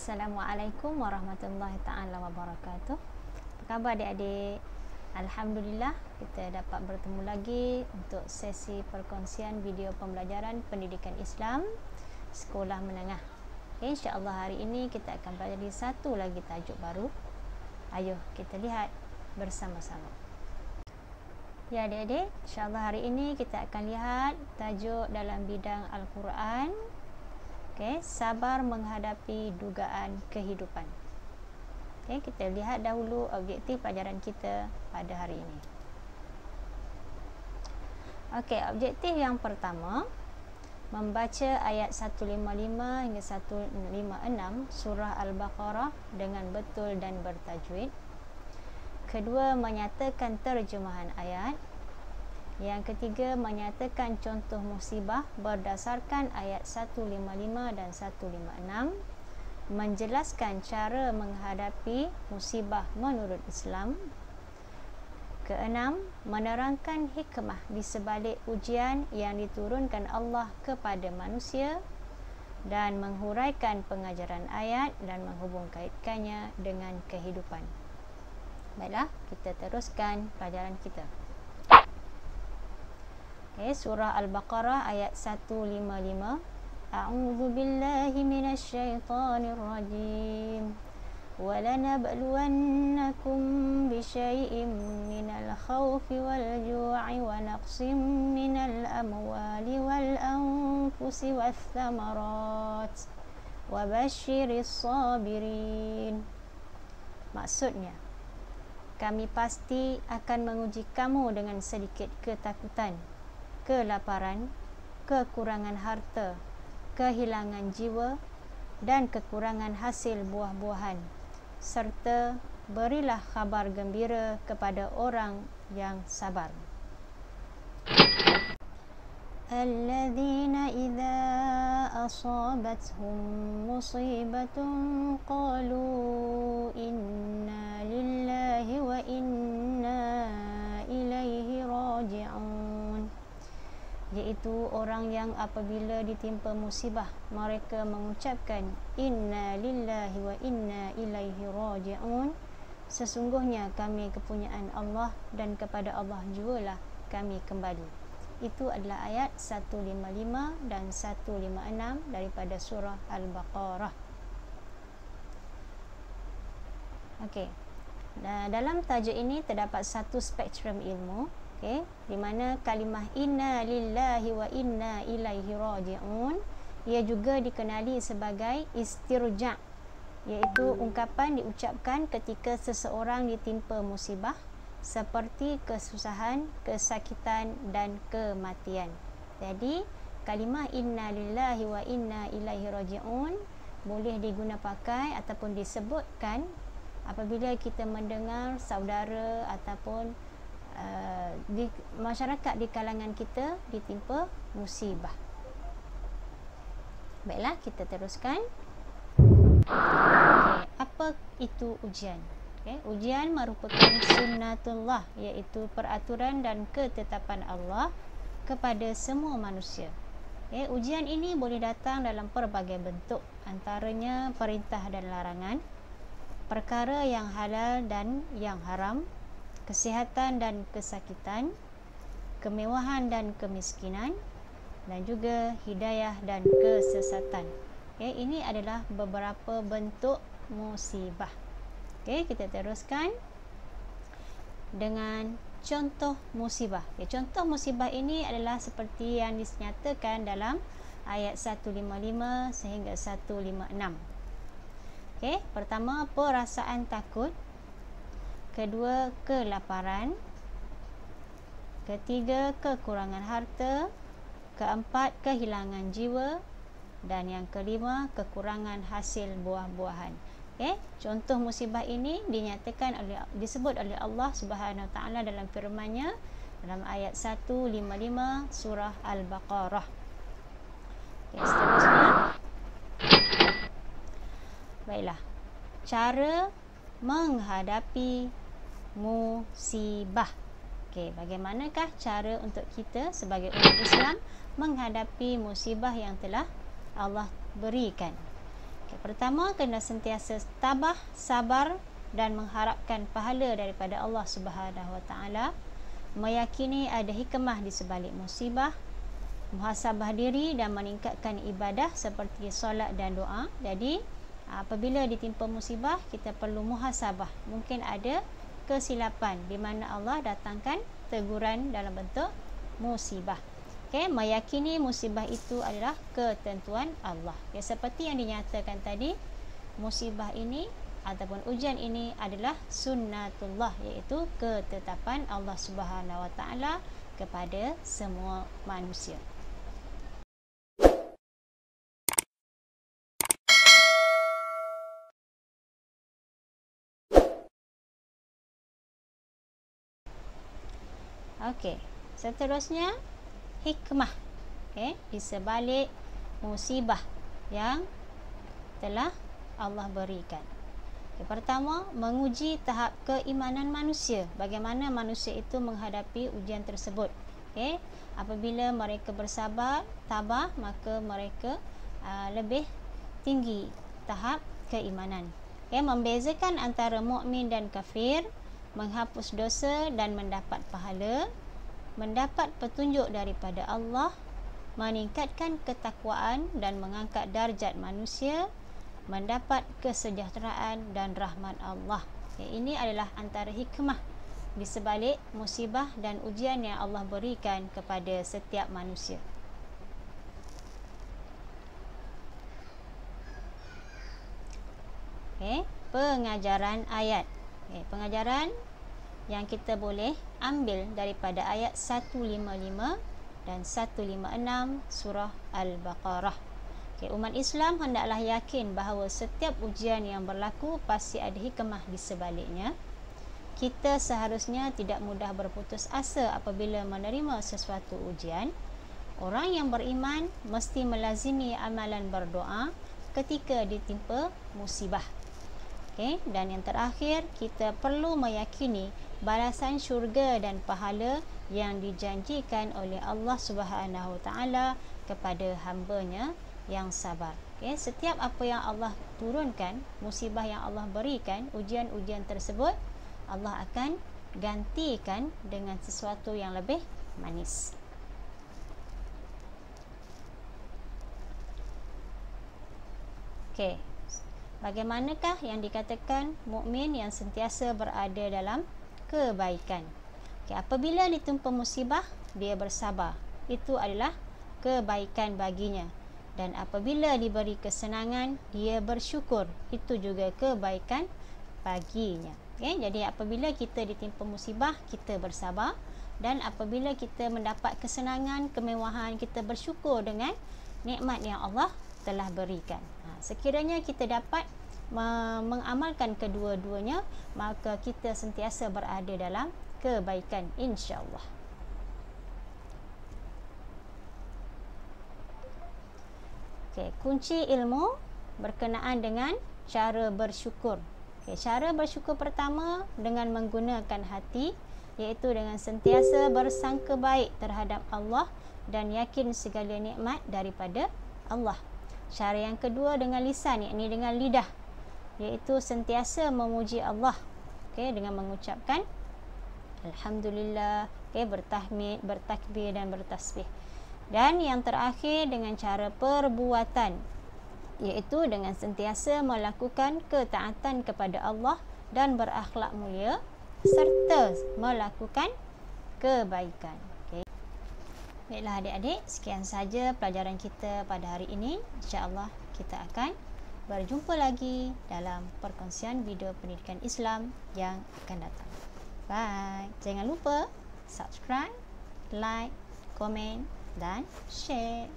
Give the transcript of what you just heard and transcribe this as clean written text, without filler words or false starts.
Assalamualaikum warahmatullahi ta'ala wabarakatuh. Apa khabar adik-adik? Alhamdulillah kita dapat bertemu lagi untuk sesi perkongsian video pembelajaran pendidikan Islam sekolah menengah. InsyaAllah hari ini kita akan belajar satu lagi tajuk baru. Ayo kita lihat bersama-sama. Ya adik-adik, insyaAllah hari ini kita akan lihat tajuk dalam bidang Al-Quran. Sabar menghadapi dugaan kehidupan. Kita lihat dahulu objektif pelajaran kita pada hari ini. Objektif yang pertama, membaca ayat 155 hingga 156 surah Al-Baqarah dengan betul dan bertajwid. Kedua, menyatakan terjemahan ayat. Yang ketiga, menyatakan contoh musibah berdasarkan ayat 155 dan 156, menjelaskan cara menghadapi musibah menurut Islam. Keenam, menerangkan hikmah di sebalik ujian yang diturunkan Allah kepada manusia dan menghuraikan pengajaran ayat dan menghubungkaitkannya dengan kehidupan. Baiklah, kita teruskan pelajaran kita. Surah Al-Baqarah ayat 155. A'udzu billahi minasy syaithanir rajim. Wa lanabluwannakum bisyai'in minal khaufi wal ju'i wa naqsim minal amwali wal anfusi wath thamarat wa basyiris sabirin. Maksudnya, kami pasti akan menguji kamu dengan sedikit ketakutan, kelaparan, kekurangan harta, kehilangan jiwa dan kekurangan hasil buah-buahan, serta berilah kabar gembira kepada orang yang sabar. Alladzina idza asabathum musibatun qalu inna lillahi wa inna ilaihi raji'un. Iaitu orang yang apabila ditimpa musibah, mereka mengucapkan inna lillahi wa inna ilaihi raji'un. Sesungguhnya kami kepunyaan Allah dan kepada Allah jugalah kami kembali. Itu adalah ayat 155 dan 156 daripada surah Al-Baqarah. Dalam tajuk ini terdapat satu spektrum ilmu, di mana kalimah inna lillahi wa inna ilaihi raji'un ia juga dikenali sebagai istirja', iaitu ungkapan diucapkan ketika seseorang ditimpa musibah seperti kesusahan, kesakitan dan kematian. Jadi kalimah inna lillahi wa inna ilaihi raji'un boleh digunakan pakai ataupun disebutkan apabila kita mendengar saudara ataupun di masyarakat di kalangan kita ditimpa musibah. Baiklah, kita teruskan. Apa itu ujian? Ujian merupakan sunnatullah, iaitu peraturan dan ketetapan Allah kepada semua manusia. Ujian ini boleh datang dalam pelbagai bentuk, antaranya perintah dan larangan, perkara yang halal dan yang haram, kesihatan dan kesakitan, kemewahan dan kemiskinan, dan juga hidayah dan kesesatan. Ini adalah beberapa bentuk musibah. Kita teruskan dengan contoh musibah. Contoh musibah ini adalah seperti yang dinyatakan dalam ayat 155 sehingga 156. Pertama, perasaan takut. Kedua, kelaparan. Ketiga, kekurangan harta. Keempat, kehilangan jiwa. Dan yang kelima, kekurangan hasil buah-buahan. Contoh musibah ini disebut oleh Allah Subhanahu Wa Taala dalam firman-Nya dalam ayat 155 surah Al-Baqarah. Seterusnya, baiklah, cara menghadapi musibah. Bagaimanakah cara untuk kita sebagai umat Islam menghadapi musibah yang telah Allah berikan? Pertama, kena sentiasa tabah, sabar dan mengharapkan pahala daripada Allah Subhanahu Wa Taala, meyakini ada hikmah di sebalik musibah, muhasabah diri dan meningkatkan ibadah seperti solat dan doa. Jadi apabila ditimpa musibah, kita perlu muhasabah. Mungkin ada kesilapan di mana Allah datangkan teguran dalam bentuk musibah. Meyakini musibah itu adalah ketentuan Allah. Seperti yang dinyatakan tadi, musibah ini ataupun ujian ini adalah sunnatullah, iaitu ketetapan Allah Subhanahu Wa Taala kepada semua manusia. Okey, seterusnya hikmah di sebalik musibah yang telah Allah berikan. Pertama, menguji tahap keimanan manusia. Bagaimana manusia itu menghadapi ujian tersebut. Apabila mereka bersabar, tabah, maka mereka lebih tinggi tahap keimanan. Membezakan antara mukmin dan kafir, menghapus dosa dan mendapat pahala, mendapat petunjuk daripada Allah, meningkatkan ketakwaan dan mengangkat darjat manusia, mendapat kesejahteraan dan rahmat Allah. Ini adalah antara hikmah di sebalik musibah dan ujian yang Allah berikan kepada setiap manusia. Pengajaran ayat. Pengajaran yang kita boleh ambil daripada ayat 155 dan 156 surah Al-Baqarah. Umat Islam hendaklah yakin bahawa setiap ujian yang berlaku pasti ada hikmah di sebaliknya. Kita seharusnya tidak mudah berputus asa apabila menerima sesuatu ujian. Orang yang beriman mesti melazimi amalan berdoa ketika ditimpa musibah. Dan yang terakhir, kita perlu meyakini balasan syurga dan pahala yang dijanjikan oleh Allah Subhanahu Wa Taala kepada hamba-Nya yang sabar. Setiap apa yang Allah turunkan, musibah yang Allah berikan, ujian-ujian tersebut, Allah akan gantikan dengan sesuatu yang lebih manis. Bagaimanakah yang dikatakan mukmin yang sentiasa berada dalam kebaikan? Apabila ditimpa musibah, dia bersabar. Itu adalah kebaikan baginya. Dan apabila diberi kesenangan, dia bersyukur. Itu juga kebaikan baginya. Jadi apabila kita ditimpa musibah, kita bersabar. Dan apabila kita mendapat kesenangan, kemewahan, kita bersyukur dengan nikmat yang Allah telah berikan. Sekiranya kita dapat mengamalkan kedua-duanya, maka kita sentiasa berada dalam kebaikan, insya-Allah. Kunci ilmu berkenaan dengan cara bersyukur. Cara bersyukur pertama dengan menggunakan hati, iaitu dengan sentiasa bersangka baik terhadap Allah dan yakin segala nikmat daripada Allah. Cara yang kedua dengan lisan, yakni dengan lidah, iaitu sentiasa memuji Allah dengan mengucapkan Alhamdulillah, bertahmid, bertakbir dan bertasbih. Dan yang terakhir dengan cara perbuatan, iaitu dengan sentiasa melakukan ketaatan kepada Allah dan berakhlak mulia serta melakukan kebaikan. Baiklah adik-adik, sekian saja pelajaran kita pada hari ini. InsyaAllah kita akan berjumpa lagi dalam perkongsian video pendidikan Islam yang akan datang. Bye. Jangan lupa subscribe, like, komen dan share.